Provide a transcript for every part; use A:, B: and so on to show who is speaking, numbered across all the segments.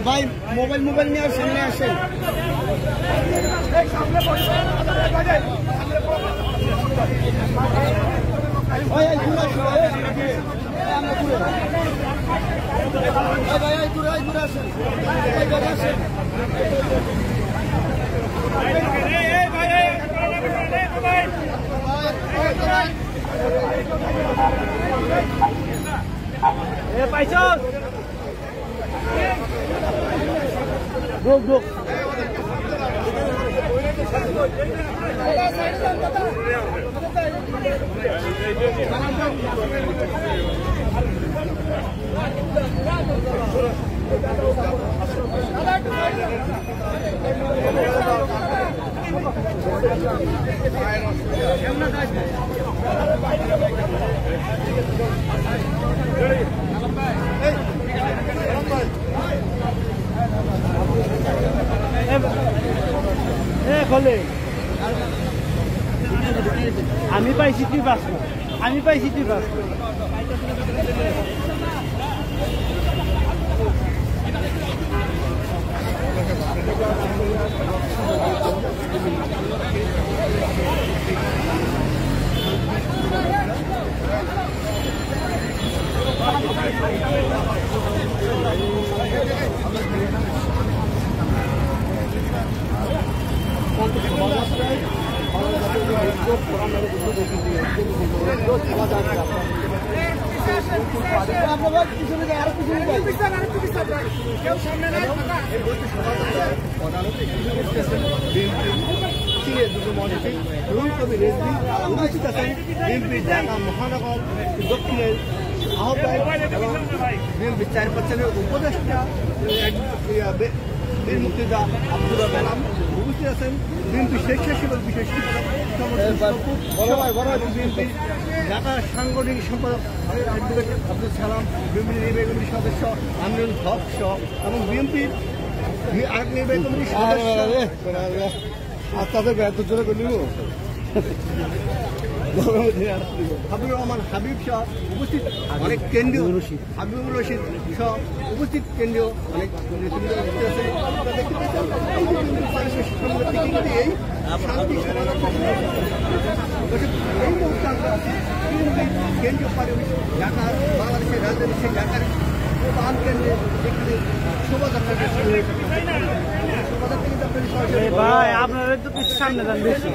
A: ভাই মোবাইল নিয়ে সামনে আসেন। Duk. আমি পাইছি তুই বাঁচব, আমি পাইছি তুই বাঁচব। মহানগর দক্ষিণের আহ্বায়ক এবং বিএনপি চেয়ারপারসনের উপদেষ্টা বীর মুক্তিযোদ্ধা আব্দুল কালাম উপস্থিত আছেন। বিএনপি স্বেচ্ছাসেবক বিশেষ বিএনপি ঢাকা সাংগঠনিক সম্পাদক আব্দুল সালাম, বিএনপি নির্বাহী কমিটির সদস্য আমিনুল হক সহ এবং বিএনপির আরেক নির্বাহী কমিটির সদস্য তাদের ব্যর্থ জন্য করলিব হাবিবুর রহমান হাবিব সহ উপস্থিত অনেক কেন্দ্রীয় হাবিবুর রশিদ সহ উপস্থিত কেন্দ্রীয় অনেক নেতৃবৃন্দ আছে। এই শান্তি এই মুহূর্তে আমরা কেন্দ্রীয় পারিবারিক ঢাকার বাংলাদেশের রাজধানী সেই ঢাকার প্রাণ কেন্দ্রে যেখানে শোভাযাত্রা ভাই আপনারা তো কিছু সামনে যান বেশি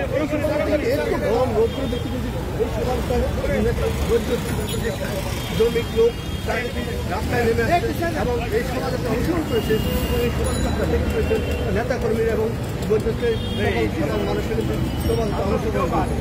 A: শ্রমিক লোক রাস্তায় নেমে এবং এই সমাজকে অংশগ্রহণ করেছে এই সমাজযাত্রা দেখতে পেয়েছেন নেতাকর্মীরা এবং সাধারণ মানুষের সমাজ অংশগ্রহণ করে।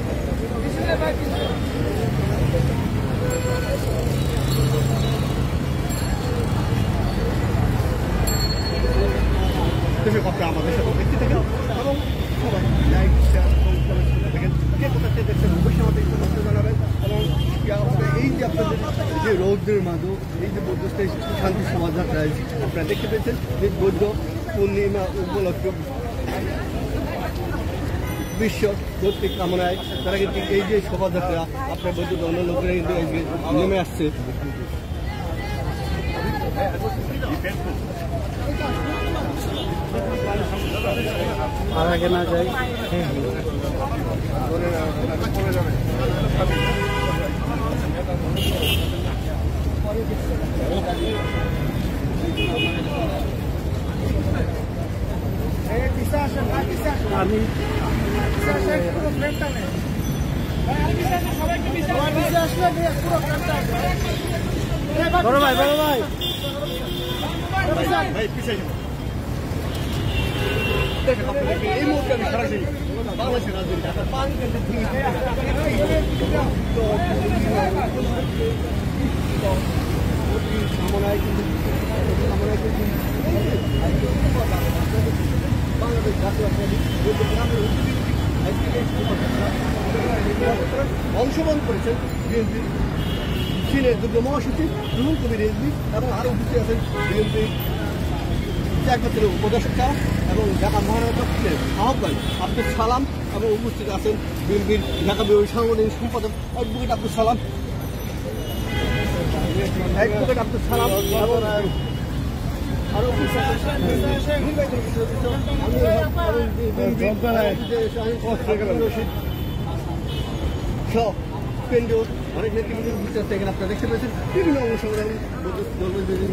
A: আমাদের সাথে ব্যক্তি থেকে এবং সবাই লাইক শেয়ার এবং কমেন্ট দেখেন কে কোথা থেকে দেখছেন অবশ্যই আমাদের সমস্ত জানাবেন। এবং এই যে আপনাদের যে রৌদ্রের মাঝে এই যে বৌদ্ধ শান্তি শোভাযাত্রায় আপনারা দেখতে পেয়েছেন যে বৌদ্ধ পূর্ণিমা উপলক্ষে বিশ্ব কর্তৃক কামনায় তারা কিন্তু এই যে শোভাযাত্রা আপনার বৌদ্ধ ধর্ম লোকেরা কিন্তু নেমে আসছে। আর আগে না যাই আমি বড় ভাই পিছিয়ে এই মুহূর্তে আমি সরাসরি বাংলাদেশের রাজধানী ঢাকার পানি বাংলাদেশ অংশগ্রহণ করেছেন বিএনপি চীনের যুগ্ম মহাসচিব রুহুল কবির রিজভী এবং আরও উপস্থিত আছেন বিএনপি চেয়ারপারসনের উপদেষ্টা এবং ঢাকা মহানগর দক্ষিণের আহ্বায়ক আব্দুল সালাম এবং উপস্থিত আছেন বিএনপির ঢাকা বিভাগীয় সাংগঠনিক সম্পাদক অ্যাডভোকেট আব্দুল সালাম এবং আরো সব কেন্দ্রীয় অনেক নেতৃবৃন্দ বিচার থেকে আপনারা দেখতে পেয়েছেন বিভিন্ন অংশগ্রহণ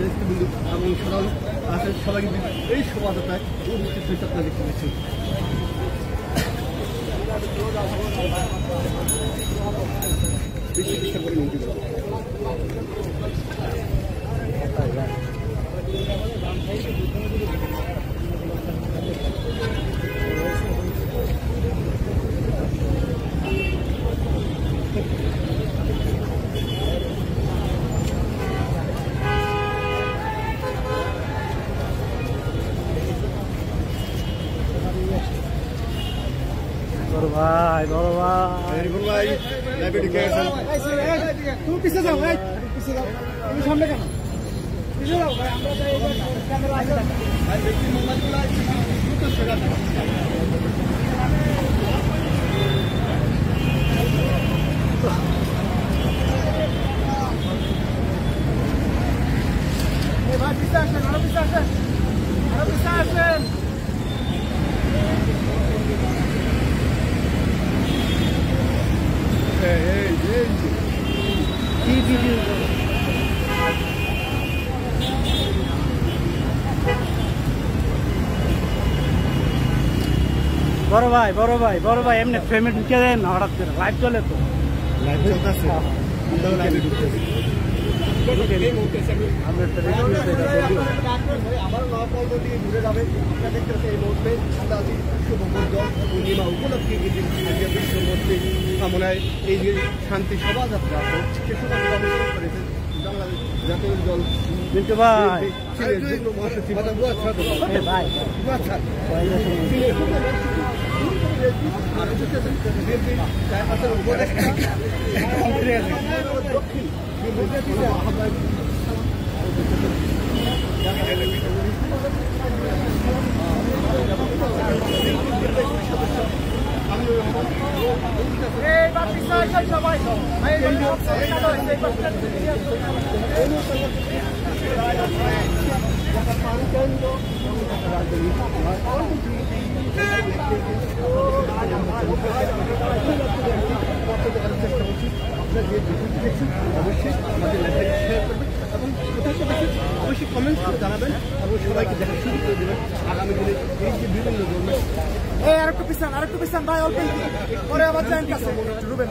A: নেতৃবৃন্দ এবং সাধারণ আছেন সবাই কিন্তু এই শোভাযাত্রায় উপস্থিত হয়েছে আপনারা দেখতে পেয়েছেন। বেশি চেষ্টা করে নিতে
B: বড় ভাই তুমি পিছিয়ে যাও ভাই, পিছিয়ে যাও, তুমি সামনে কেন পিছিয়ে যাও ভাই, আমরা ক্যামেরা আছে ভাই, পিছিয়ে আসেন, আরো পিছিয়ে আসেন, আরো পিছিয়ে আসেন। বড় ভাই এমনি ফ্রেমে ঢুকে দেন না, হঠাৎ করে লাইভ চলে তো,
A: লাইভ চলতেছে, আমরাও লাইভে ঢুকতেছি। আবার নয়াপল্ট দিয়ে ঘুরে যাবে। আপনারা দেখতে পাচ্ছেন এই মুহূর্তে আমরা আছি শুভ পূর্ণিমা উপলক্ষে বিশ্বের মধ্যে কামনায় এই যে শান্তি শোভাযাত্রা সে শোভাযাত্রা অনুসরণ করেছেন বাংলাদেশ জাতীয় দল
B: মিন্টু ভাই,
A: মহাসচিব আর দক্ষিণ অবশ্যই আমাদের লেখায় শেয়ার করবেন এবং অবশ্যই কমেন্টস করে জানাবেন এবং সবাইকে দেখা শুরু করে দেবেন আগামী দিনে এই যে বিভিন্ন ধরনের।
B: আরেকটু পিছান ভাই, অল্প পরে আবার যান কাছে রুবেন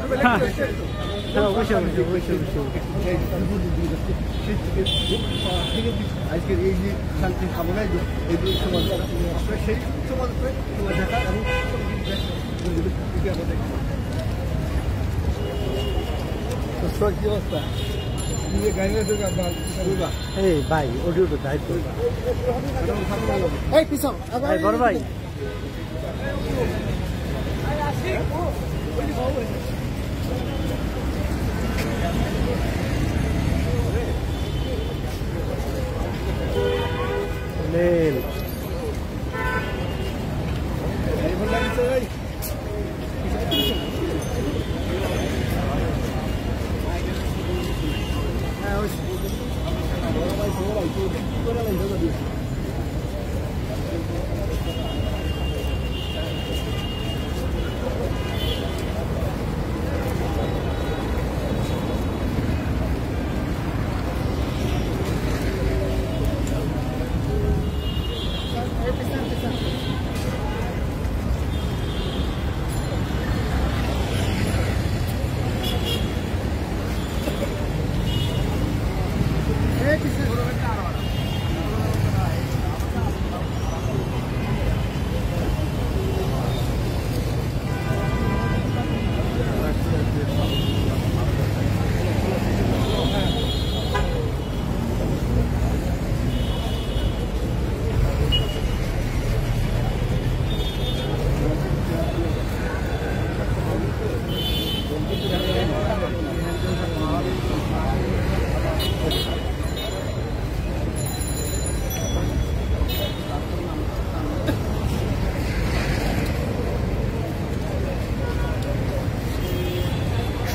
A: আজকের এই যে শান্তি কামনায় এই সমাজ সেই সমাজ দেখা এবং কি অবস্থা
B: ভাই অডিওটা দায়িত্ব পিছন বড় ভাই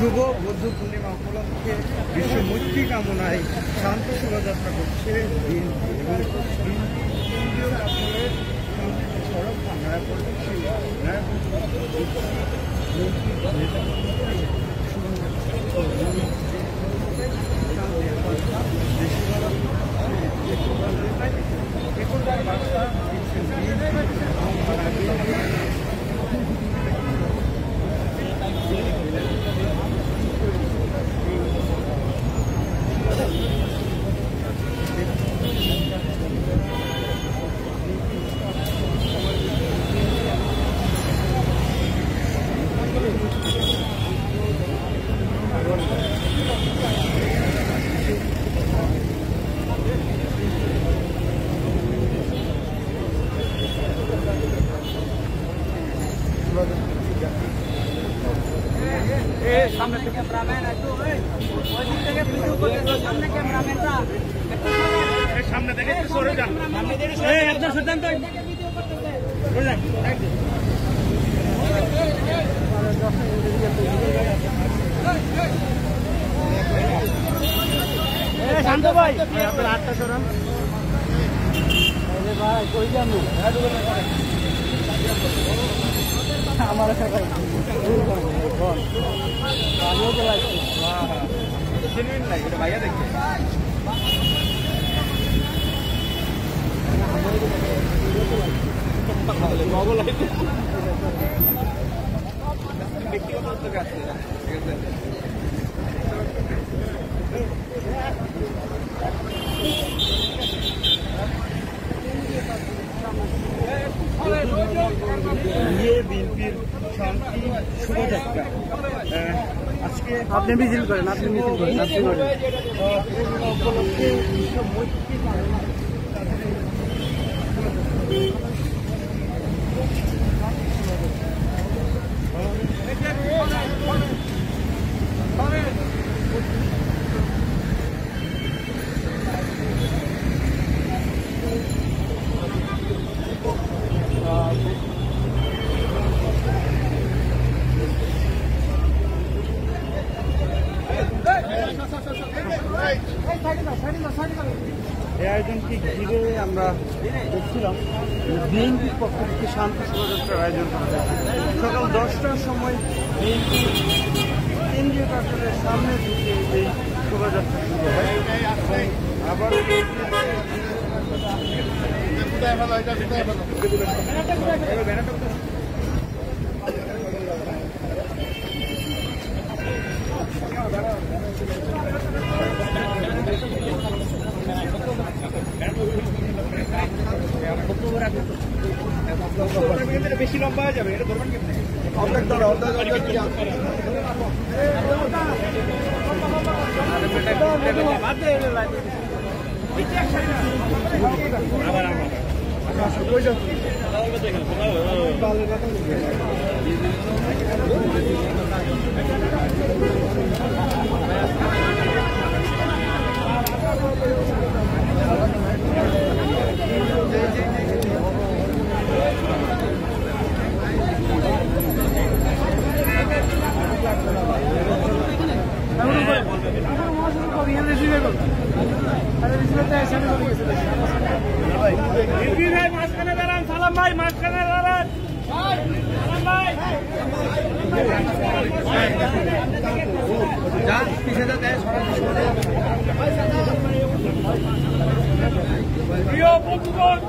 C: শুভ বৌদ্ধ পূর্ণিমা উপলক্ষে বিশ্ব মৈত্রী কামনায় শান্ত শোভাযাত্রা করছে কেন্দ্রীয় কার্যালয়ের সড়ক নয়াপল্লী এখনকার বার্তা
B: সামনে থেকে ক্যামেরাম্যান একটু ওই দিক থেকে ভিডিও করতে সামনে ক্যামেরাম্যানটা
C: সামনে থেকে একটু সরে যান
B: এই একদম সিদ্ধান্ত ভিডিও করতেছে সরে যান শান্ত ভাই আপনার হাতটা সরান ভাই কই যাবো আমার ভাই আমিও তো লাগছে
C: ভাইয়া দেখছে ব্যক্তিগত আছে বিএনপির শান্তি শোভাযাত্রা আজকে
B: আপনি মিছিল করেন আপনি
C: উপলক্ষে বিশ্ব মৈত্রী এই আয়োজনকে ঘিরে আমরা দেখছিলাম বিএনপির পক্ষ থেকে শান্তি শোভাযাত্রার আয়োজন করা হয় সকাল 10টার সময় বিএনপি কেন্দ্রীয় কার্যালয়ের সামনে থেকে এই শোভাযাত্রা শুরু হয় আবার বেশি লম্বা হয়ে যাবে এটা ধরবেন কেমন
A: অর্ধেক ধরো
B: মাঝখানে দাঁড়ান সালাম ভাই মাঝখানে দাঁড়ান প্রিয় বন্ধুগণ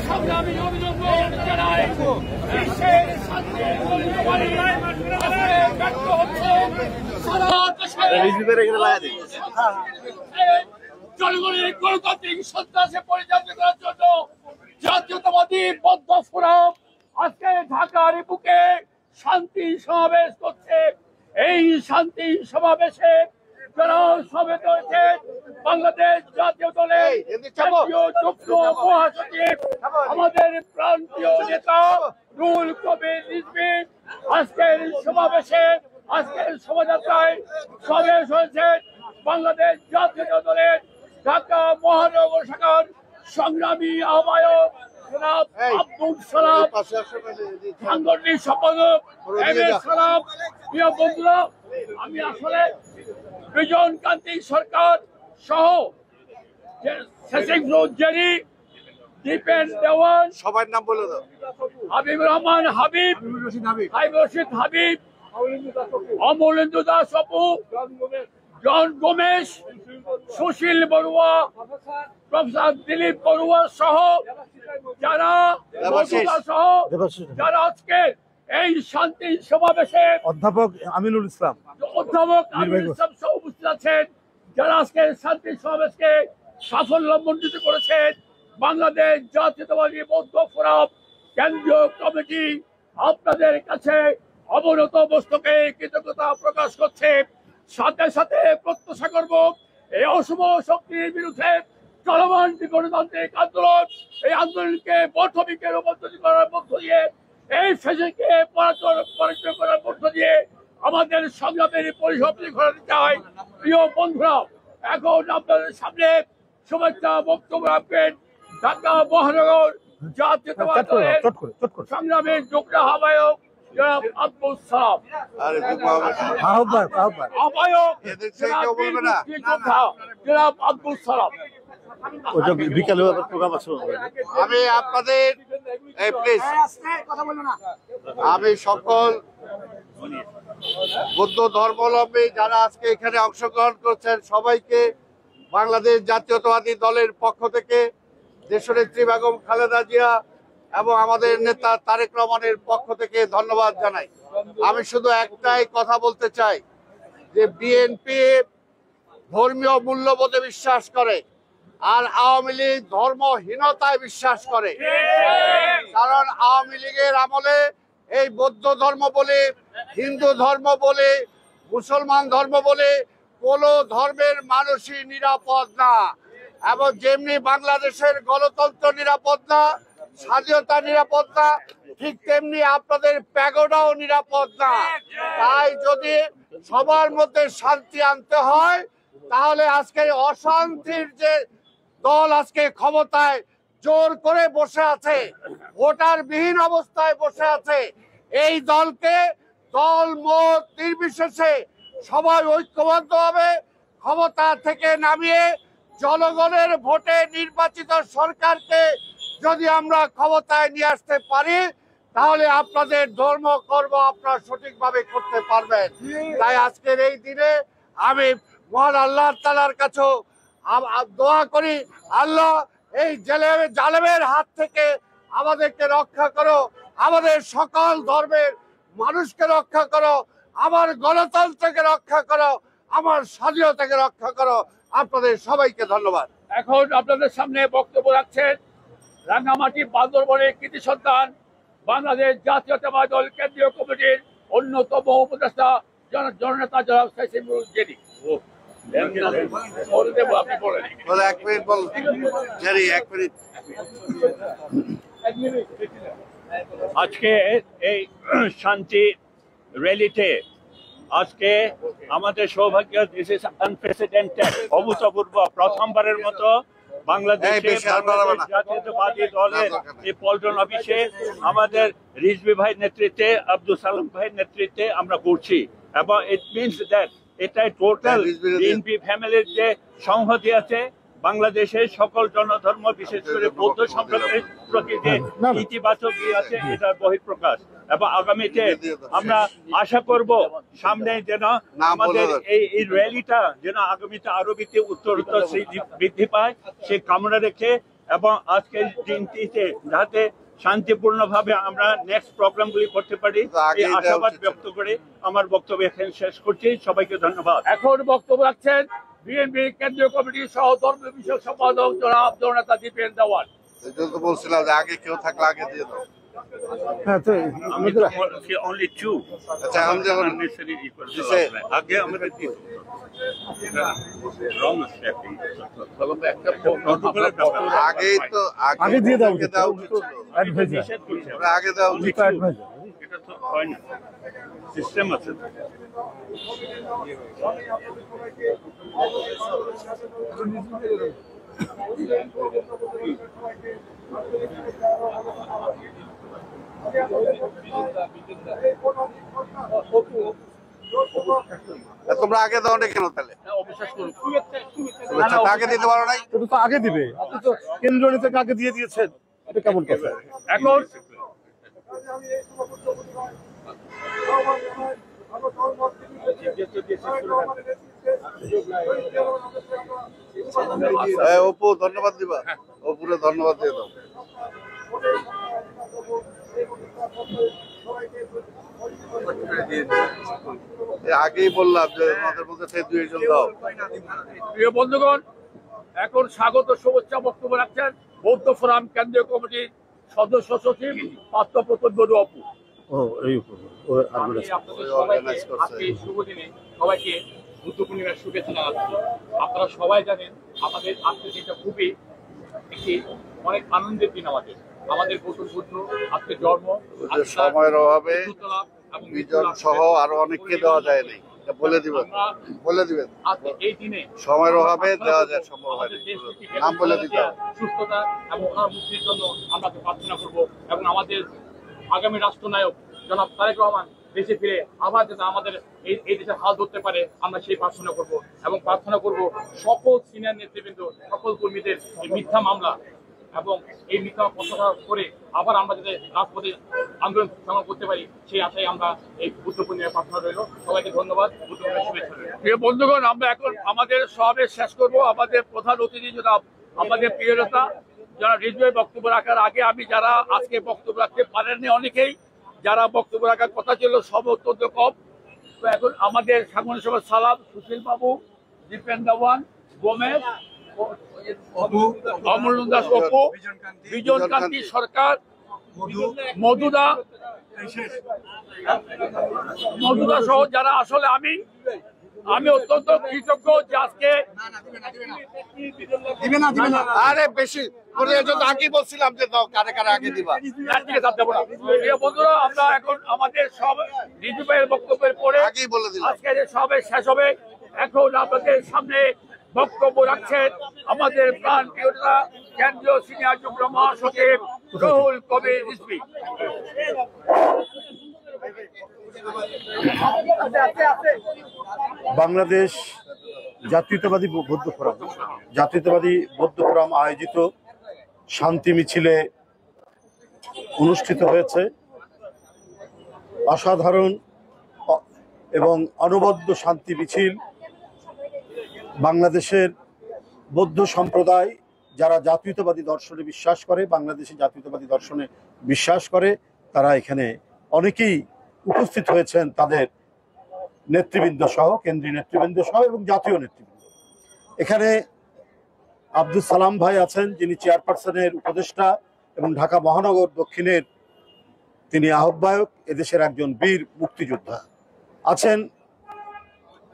B: সংগ্রামী অভিনন্দন জানাই বিশ্বের শান্তি ব্যক্ত হচ্ছে জনগণের গণতান্ত্রিক সন্ত্রাসে পরিচালিত করার জন্য জাতীয়তাবাদী বৌদ্ধ ফোরাম আজকে ঢাকার বুকে শান্তি সমাবেশ করছে। এই শান্তি সমাবেশে
D: যারা সমেত হয়েছেন বাংলাদেশ জাতীয় দলের জাতীয় যুগ্ম মহাসচিব আমাদের প্রান্তীয় নেতা রুহুল কবির রিজভী আজকের সমাবেশে আজকের শোভাযাত্রায় সমাবেশ হয়েছে বাংলাদেশ জাতীয় দলের ঢাকা মহানগর শাখার সংগ্রামী আহ্বায়ক জনাব আব্দুল সালাম, সাংগঠনিক সম্পাদক এম এ সালাম। প্রিয় বন্ধুরা, আমি আসলে বিজন কান্তি সরকার সহ জেরি, দীপেন দেওয়ান,
E: সবার নাম বলে দাও।
D: হাবিবুর রহমান হাবিব, রশিদ হাবিব, অমলেন্দু দাস অপু, জন গোমেশ, সুশীল বড়ুয়া, প্রফেসর দিলীপ বড়ুয়া সহ যারা আজকে এই শান্তি সমাবেশে
F: অধ্যাপক আমিনুল ইসলাম
D: সহ উপস্থিত আছেন, যারা আজকে শান্তি সমাবেশকে সাফল্যমণ্ডিত করেছেন। বাংলাদেশ জাতীয়তাবাদী বৌদ্ধ ফোরাম কেন্দ্রীয় কমিটি আপনাদের কাছে অবনত মস্তকে কৃতজ্ঞতা প্রকাশ করছে। সাথে সাথে প্রত্যাশা করব এই অশুভ শক্তির বিরুদ্ধে চলমান যে গণতান্ত্রিক আন্দোলন, এই আন্দোলনকে বর্ধবিকে রূপান্তরিত করার মধ্য দিয়ে, এই ফেজকে পরাজয় করার মধ্য দিয়ে আমাদের সংগ্রামের পরিসমাপ্তি ঘটাতে চাই। প্রিয় বন্ধুরা, এখন আপনাদের সামনে শুভেচ্ছা বক্তব্য রাখবেন ঢাকা মহানগর জাতীয়তাবাদী দলের সংগ্রামের যুগ্ম আহ্বায়ক জনাব আব্দুল সালাম, আহ্বায়ক জনাব আব্দুল সালাম।
F: বিকালে প্রোগ্রাম আছে।
E: আমি আপনাদের আমি সকল বৌদ্ধ ধর্মাবলম্বী যারা আজকে এখানে অংশগ্রহণ করছেন সবাইকে বাংলাদেশ জাতীয়তাবাদী দলের পক্ষ থেকে, দেশনেত্রী বেগম খালেদা জিয়া এবং আমাদের নেতা তারেক রহমানের পক্ষ থেকে ধন্যবাদ জানাই। আমি শুধু একটাই কথা বলতে চাই যে বিএনপি ধর্মীয় মূল্যবোধে বিশ্বাস করে আর আওয়ামী লীগ ধর্মহীনতায় বিশ্বাস করে। কারণ আওয়ামী লীগের আমলে এই বৌদ্ধ ধর্ম বলে, হিন্দু ধর্ম বলে, মুসলমান ধর্ম বলে কোন ধর্মের মানুষই নিরাপদ না। এবং যেমনি বাংলাদেশের গণতন্ত্র নিরাপদ না, স্বাধীনতা নিরাপদ না, ঠিক তেমনি আপনাদের প্যাগোডাও নিরাপদ না। তাই যদি সবার মধ্যে শান্তি আনতে হয় তাহলে আজকে অশান্তির যে দল আজকে ক্ষমতায় জোর করে বসে আছে, ভোটার বিহীন অবস্থায় বসে আছে, এই দলকে দল মত নির্বিশেষে সবাই ঐক্যবদ্ধ হবে ক্ষমতা থেকে নামিয়ে জনগণের ভোটে নির্বাচিত সরকারকে যদি আমরা ক্ষমতায় নিয়ে আসতে পারি তাহলে আপনাদের ধর্ম কর্ম আপনারা সঠিকভাবে করতে পারবেন। তাই আজকের এই দিনে আমি মহান আল্লাহ তাআলার কাছে দোয়া করি, আল্লাহ এই জালেমের হাত থেকে আমাদেরকে রক্ষা করো, আমাদের সকল ধর্মের মানুষকে রক্ষা করো, আমার গণতন্ত্রকে রক্ষা করো, আমার স্বাধীনতাকে রক্ষা করো। আপনাদের সবাইকে ধন্যবাদ।
D: এখন আপনাদের সামনে বক্তব্য রাখছেন রাঙ্গামাটি বান্দরবনের কৃতি সন্তান বাংলাদেশ জাতীয়তাবাদী দল কেন্দ্রীয় কমিটির অন্যতম উপদেষ্টা জননেতা জনাব সাইসিমুল জেরি।
G: আজকে এই শান্তি র্যালিতে আজকে আমাদের সৌভাগ্য, দিস ইজ আনপ্রেসিডেন্টেড, অভূতপূর্ব, প্রথমবারের মতো বাংলাদেশের জাতীয়তাবাদী দলের এই পল্টন অফিসে আমাদের রিজভী ভাইয়ের নেতৃত্বে, আব্দুল সালাম ভাইয়ের নেতৃত্বে আমরা করছি। এবং ইট মিনস দ্যাট এটাই টোটাল বিএনপি ফ্যামিলির যে সংহতি আছে, বাংলাদেশের সকল জনধর্ম বিশেষ করে বৌদ্ধ সম্প্রদায়ের প্রতি যে ইতিবাচক আছে এটার বহিঃপ্রকাশ। এবং আগামীতে আমরা আশা করব সামনে যেন আমাদের এই র্যালিটা যেন আগামীতে আরো উত্তরোত্তর বৃদ্ধি পায় সে কামনা রেখে, এবং আজকের দিনটিতে যাতে শান্তিপূর্ণভাবে আমরা নেক্সট প্রোগ্রামগুলি করতে পারি এই আশাবাদ ব্যক্ত করে আমার বক্তব্য এখানে শেষ করছি। সবাইকে ধন্যবাদ।
D: এখন বক্তব্য রাখছেন বিএনপি কেন্দ্রীয় কমিটির সহ ধর্ম বিষয়ক সম্পাদক জনাব জননেতা দীপেন দেওয়ান।
E: বলছিলাম যে আগে কেউ থাকলে আগে দিয়ে দাও।
F: হ্যাঁ, তো আমাদের
G: only two.
E: আচ্ছা, আমি যখন
G: Unnecessary equal
E: দিছে,
G: আগে আমাদের কি wrong step.
E: আগেই তো
F: আগে দিয়ে দেওয়া উচিত,
E: দেওয়া উচিত ছিল।
F: অ্যাডভাইজার
G: নিষেধ করছে
E: ওরা আগে দেওয়া উচিত ছিল।
F: অ্যাডভাইজার
G: এটা তো হয় না সিস্টেম আছে
E: তোমরা আগে দাও না কেন তাহলে? আচ্ছা, আগে দিতে পারো নাই?
F: এটা তো আগে দিবে, আপনি তো কেন্দ্রীয় নেতাকে আগে দিয়ে দিয়েছেন, এটা কেমন কথা?
D: এখন
E: অপু ধন্যবাদ দিবা, অপুরে ধন্যবাদ দিয়ে দাও। আগেই বললাম যে আমাদের মধ্যে থেকে 2 জন দাও।
D: প্রিয় বন্ধুগণ, এখন স্বাগত শুভেচ্ছা বক্তব্য রাখছেন বৌদ্ধ ফোরাম কেন্দ্রীয় কমিটির সদস্য সচিব পার্থপ্রতিম বড়ু অপু।
F: ও এই
H: আমি আপনাদের সবাইকে আজকে এই শুভ দিনে সবাইকে বুদ্ধ পূর্ণিমার শুভেচ্ছা জানাচ্ছি। আপনারা সবাই জানেন আমাদের আজকের দিনটা খুবই একটি অনেক আনন্দের দিন। আমাদের গৌতম বুদ্ধ আজকে জন্ম,
E: সময়ের অভাবে
H: এবং
E: বিজন সহ আরো অনেককে দেওয়া যায় নাই, বলে দিবেন, বলে দিবেন।
H: আজকে এই দিনে
E: সময়ের অভাবে দেওয়া যায় সম্ভব হয় নাম বলে দিতে হবে।
H: সুস্থতা এবং ওনার মুক্তির জন্য আমরা প্রার্থনা করব এবং আমাদের আগামী রাষ্ট্রনায়ক জনাব তারেক রহমান দেশে ফিরে আবার যাতে আমাদের এই দেশের হাল ধরতে পারে আমরা সেই প্রার্থনা করব এবং প্রার্থনা করব সকল সিনিয়র নেতৃবৃন্দ, সকল কর্মীদের এই মিথ্যা মামলা এবং এই মিথ্যা প্রত্যাহার করে আবার আমরা যাতে রাজপথে আন্দোলন সংগ্রাম করতে পারি সেই আশায় আমরা এই বুদ্ধ পূর্ণিমার প্রার্থনা রইল। সবাইকে ধন্যবাদ, বুদ্ধ পূর্ণিমার শুভেচ্ছা রইল।
D: প্রিয় বন্ধুগণ, আমরা এখন আমাদের সমাবেশ শেষ করব। আমাদের প্রধান অতিথি জনাব আমাদের প্রিয় নেতা যারা রিজওয়ে বক্তব্য রাখার আগে আমি যারা আজকে বক্তব্য রাখতে পারেননি অনেকেই, যারা বক্তব্য রাখার কথা ছিল সব অত্যন্ত কম, তো এখন আমাদের সাংগঠনিক সভা সালাম, সুশীল বাবু, দীপেন দেওয়ান, গোমেশ, অমল দাস, অপু, বিজন কান্তি সরকার, মধুদা সহ যারা আসলে আমি অত্যন্ত কৃতজ্ঞ যে আজকে
E: আরে বেশি করে আগে বলছিলাম যে দাও, কারে কারে আগে দিবা।
D: বন্ধুরা, আমরা এখন আমাদের সব রিজু ভাইয়ের বক্তব্যের পরে
E: আগেই বলে দিলাম
D: আজকে যে সবে শেষ হবে। এখন আপনাদের সামনে বক্তব্য রাখছেন আমাদের প্রাণ প্রিয়তা কেন্দ্রীয় সিনিয়র যুগ্ম মহাসচিব রুহুল কবির রিজভী।
F: বাংলাদেশ জাতীয়তাবাদী বৌদ্ধ ফোরাম আয়োজিত শান্তি মিছিলে অনুষ্ঠিত হয়েছে। অসাধারণ এবং অনবদ্য শান্তি মিছিল বাংলাদেশের বৌদ্ধ সম্প্রদায় যারা জাতীয়তাবাদী দর্শনে বিশ্বাস করে, বাংলাদেশি জাতীয়তাবাদী দর্শনে বিশ্বাস করে, তারা এখানে অনেকেই উপস্থিত হয়েছেন, তাদের নেতৃবৃন্দ সহ, কেন্দ্রীয় নেতৃবৃন্দ সহ এবং জাতীয় নেতৃবৃন্দ। এখানে আব্দুল সালাম ভাই আছেন, যিনি চেয়ারপারসনের উপদেষ্টা এবং ঢাকা মহানগর দক্ষিণের তিনি আহ্বায়ক, এদেশের একজন বীর মুক্তিযোদ্ধা। আছেন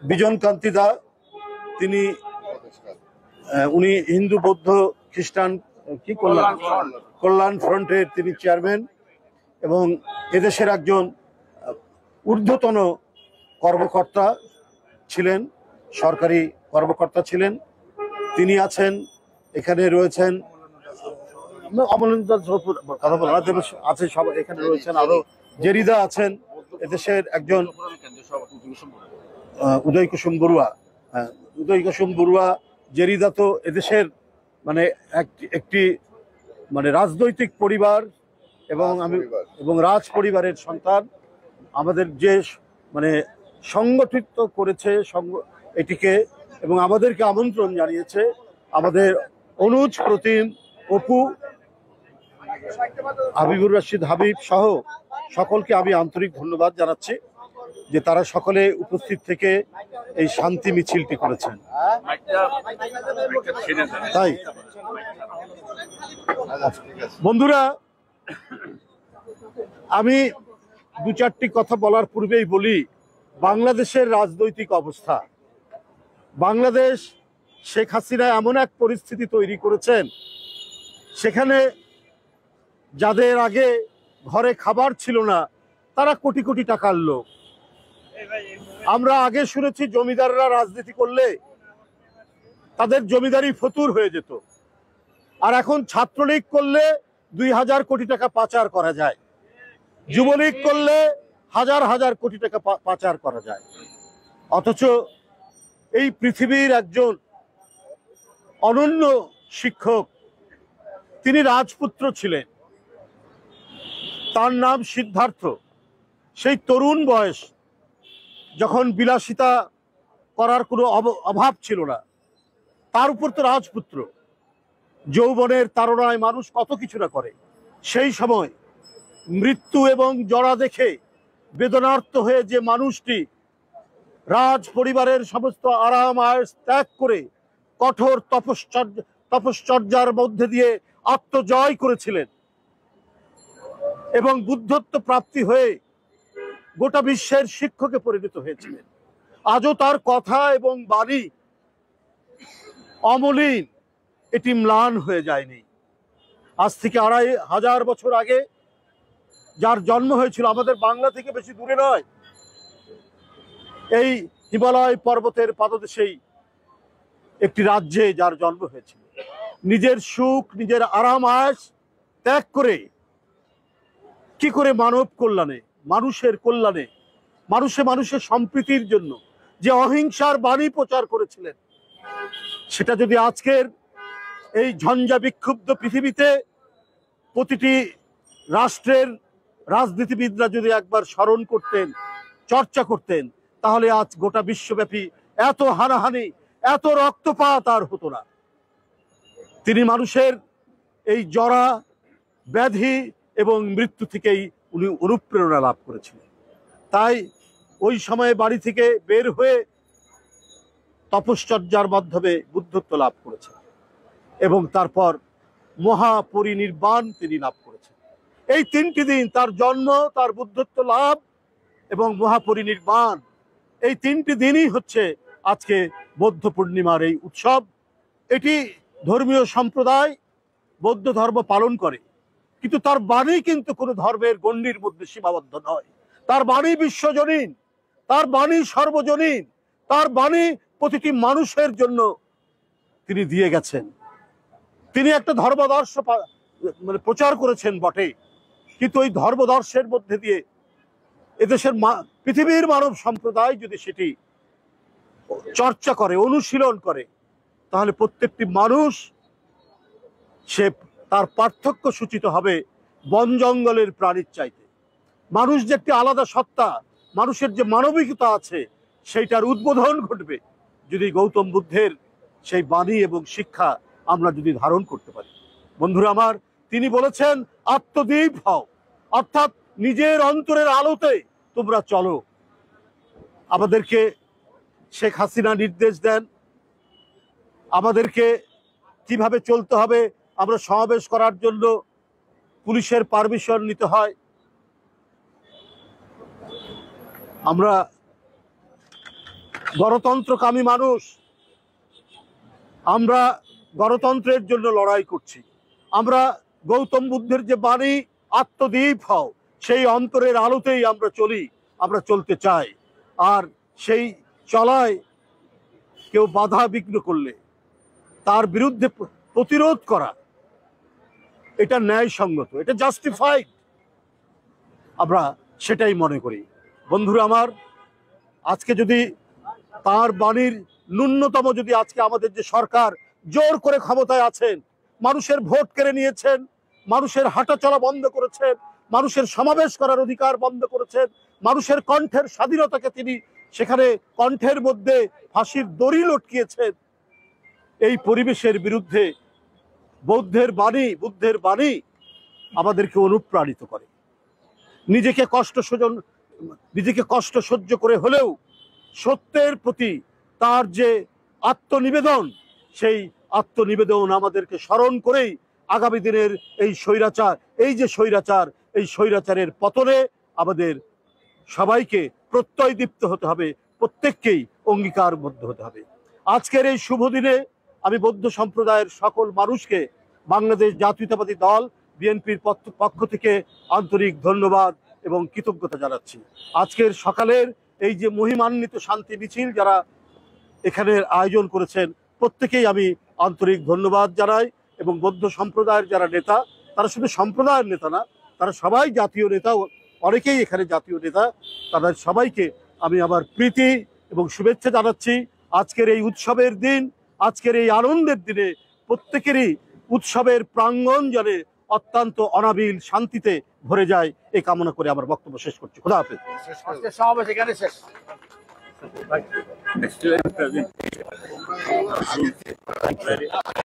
F: বিজন কান্তি দা, উনি হিন্দু বৌদ্ধ খ্রিস্টান কল্যাণ ফ্রন্টের তিনি চেয়ারম্যান এবং এদেশের একজন ঊর্ধ্বতন কর্মকর্তা ছিলেন, সরকারি কর্মকর্তা ছিলেন। তিনি আছেন, এখানে রয়েছেন কথা বলা আছে সব, এখানে রয়েছেন আরো জেরিদা আছেন, এদেশের একজন উদয় কুসুম বড়ুয়া। জেরিদা তো এদেশের মানে একটি মানে রাজনৈতিক পরিবার এবং রাজ পরিবারের সন্তান। আমাদের যে মানে সংগঠিত করেছে এটিকে এবং আমাদেরকে আমন্ত্রণ জানিয়েছে, আমাদের অনুজ প্রতিম, অপু, হাবিবুর রশিদ হাবিব সহ সকলকে আমি আন্তরিক ধন্যবাদ জানাচ্ছি যে তারা সকলে উপস্থিত থেকে এই শান্তি মিছিলটি করেছেন। তাই বন্ধুরা, আমি দু চারটি কথা বলার পূর্বেই বলি, বাংলাদেশের রাজনৈতিক অবস্থা, বাংলাদেশ শেখ হাসিনা এমন এক পরিস্থিতি তৈরি করেছেন, সেখানে যাদের আগে ঘরে খাবার ছিল না তারা কোটি কোটি টাকার লোক। আমরা আগে শুনেছি জমিদাররা রাজনীতি করলে তাদের জমিদারি ফতুর হয়ে যেত, আর এখন ছাত্রলীগ করলে 2000 কোটি টাকা পাচার করা যায়, যুবলীগ করলে হাজার হাজার কোটি টাকা পাচার করা যায়। অথচ এই পৃথিবীর একজন অনন্য শিক্ষক, তিনি রাজপুত্র ছিলেন, তার নাম সিদ্ধার্থ। সেই তরুণ বয়স, যখন বিলাসিতা করার কোনো অভাব ছিল না, তার উপর তো রাজপুত্র, যৌবনের তাড়নায় মানুষ কত কিছু না করে। সেই সময় মৃত্যু এবং জরা দেখে বেদনার্ত হয়ে যে মানুষটি রাজ পরিবারের সমস্ত আরাম আয়েশ ত্যাগ করে কঠোর তপশ্চর্যার মধ্যে দিয়ে আত্মজয় করেছিলেন এবং বুদ্ধত্ব প্রাপ্তি হয়ে গোটা বিশ্বের শিক্ষকে পরিণত হয়েছিলেন, আজও তার কথা এবং বাণী অমলিন, এটি ম্লান হয়ে যায়নি। আজ থেকে 2500 বছর আগে যার জন্ম হয়েছিল, আমাদের বাংলা থেকে বেশি দূরে নয়, এই হিমালয় পর্বতের পাদদেশেই একটি রাজ্যে যার জন্ম হয়েছিল, নিজের সুখ নিজের আরাম আয়েশ ত্যাগ করে কি করে মানব কল্যাণে, মানুষের কল্যাণে, মানুষের সম্প্রীতির জন্য যে অহিংসার বাণী প্রচার করেছিলেন, সেটা যদি আজকের এই ঝঞ্ঝা বিক্ষুব্ধ পৃথিবীতে প্রতিটি রাষ্ট্রের রাজনীতিবিদরা যদি একবার স্মরণ করতেন, চর্চা করতেন, তাহলে আজ গোটা বিশ্বব্যাপী এত হানাহানি, এত রক্তপাত আর হতো না। তিনি মানুষের এই জরা ব্যাধি এবং মৃত্যু থেকেই উনি অনুপ্রেরণা লাভ করেছিলেন। তাই ওই সময়ে বাড়ি থেকে বের হয়ে তপশ্চর্যার মাধ্যমে বুদ্ধত্ব লাভ করেছেন এবং তারপর মহাপরিনির্বাণ তিনি লাভ করেছেন। এই 3টি দিন, তার জন্ম, তার বুদ্ধত্ব লাভ এবং মহাপরিনির্বাণ, এই 3টি দিনই হচ্ছে আজকে বৌদ্ধ পূর্ণিমার এই উৎসব। এটি ধর্মীয় সম্প্রদায় বৌদ্ধ ধর্ম পালন করে, কিন্তু তার বাণী কিন্তু কোনো ধর্মের গণ্ডির মধ্যে সীমাবদ্ধ নয়। তার বাণী বিশ্বজনীন, তার বাণী সর্বজনীন, তার বাণী প্রতিটি মানুষের জন্য তিনি দিয়ে গেছেন। তিনি একটা ধর্মদর্শ প্রচার করেছেন বটে, কিন্তু ওই ধর্মদর্শের মধ্যে দিয়ে এদেশের পৃথিবীর মানব সম্প্রদায় যদি সেটি চর্চা করে, অনুশীলন করে, তাহলে প্রত্যেকটি মানুষ সে তার পার্থক্য সূচিত হবে বন জঙ্গলের প্রাণীর চাইতে। মানুষ যে একটি আলাদা সত্তা, মানুষের যে মানবিকতা আছে, সেইটার উদ্বোধন ঘটবে যদি গৌতম বুদ্ধের সেই বাণী এবং শিক্ষা আমরা যদি ধারণ করতে পারি। বন্ধুরা আমার, তিনি বলেছেন আত্মদীপ হও, অর্থাৎ নিজের অন্তরের আলোতে তোমরা চলো। আমাদেরকে শেখ হাসিনা নির্দেশ দেন আমাদেরকে কিভাবে চলতে হবে। আমরা সমাবেশ করার জন্য পুলিশের পারমিশন নিতে হয়, আমরা গণতন্ত্রকামী মানুষ, আমরা গণতন্ত্রের জন্য লড়াই করছি। আমরা গৌতম বুদ্ধের যে বাণী আত্মদীপ হও, সেই অন্তরের আলোতেই আমরা চলি, আমরা চলতে চাই। আর সেই চলায় কেউ বাধা বিঘ্ন করলে তার বিরুদ্ধে প্রতিরোধ করা, এটা ন্যায়সঙ্গত, এটা জাস্টিফাইড, আমরা সেটাই মনে করি। বন্ধুরা আমার, আজকে যদি তার বাণীর ন্যূনতম যদি আজকে আমাদের যে সরকার জোর করে ক্ষমতায় আছেন, মানুষের ভোট কেড়ে নিয়েছেন, মানুষের হাঁটা চলা বন্ধ করেছেন, মানুষের সমাবেশ করার অধিকার বন্ধ করেছেন, মানুষের কণ্ঠের স্বাধীনতাকে তিনি সেখানে কণ্ঠের মধ্যে ফাঁসির দড়ি লটকিয়েছেন, এই পরিবেশের বিরুদ্ধে বুদ্ধের বাণী আমাদেরকে অনুপ্রাণিত করে। নিজেকে কষ্ট সহ্য করে হলেও সত্যের প্রতি তার যে আত্মনিবেদন, সেই আত্মনিবেদন আমাদেরকে স্মরণ করেই আগামী দিনের এই যে স্বৈরাচার, এই স্বৈরাচারের পতনে আমাদের সবাইকে প্রত্যয়দীপ্ত হতে হবে, প্রত্যেককেই অঙ্গীকারবদ্ধ হতে হবে। আজকের এই শুভ দিনে আমি বৌদ্ধ সম্প্রদায়ের সকল মানুষকে বাংলাদেশ জাতীয়তাবাদী দল বিএনপির পক্ষ থেকে আন্তরিক ধন্যবাদ এবং কৃতজ্ঞতা জানাচ্ছি। আজকের সকালের এই যে মহিমান্বিত শান্তি মিছিল যারা এখানে আয়োজন করেছেন প্রত্যেকেই আমি আন্তরিক ধন্যবাদ জানাই। এবং বৌদ্ধ সম্প্রদায়ের যারা নেতা, তারা শুধু সম্প্রদায়ের নেতা না, তারা সবাই জাতীয় নেতা, অনেকেই এখানে জাতীয় নেতা, তাদের সবাইকে আমি আমার প্রীতি এবং শুভেচ্ছা জানাচ্ছি। আজকের এই উৎসবের দিন, আজকের এই আনন্দের দিনে প্রত্যেকেরই উৎসবের প্রাঙ্গণ যেন অত্যন্ত অনাবিল শান্তিতে ভরে যায় এই কামনা করে আমার বক্তব্য শেষ করছি। খোদা হাফেজ।
A: সমাবেশ এখানে শেষ।
G: Excellent presentation.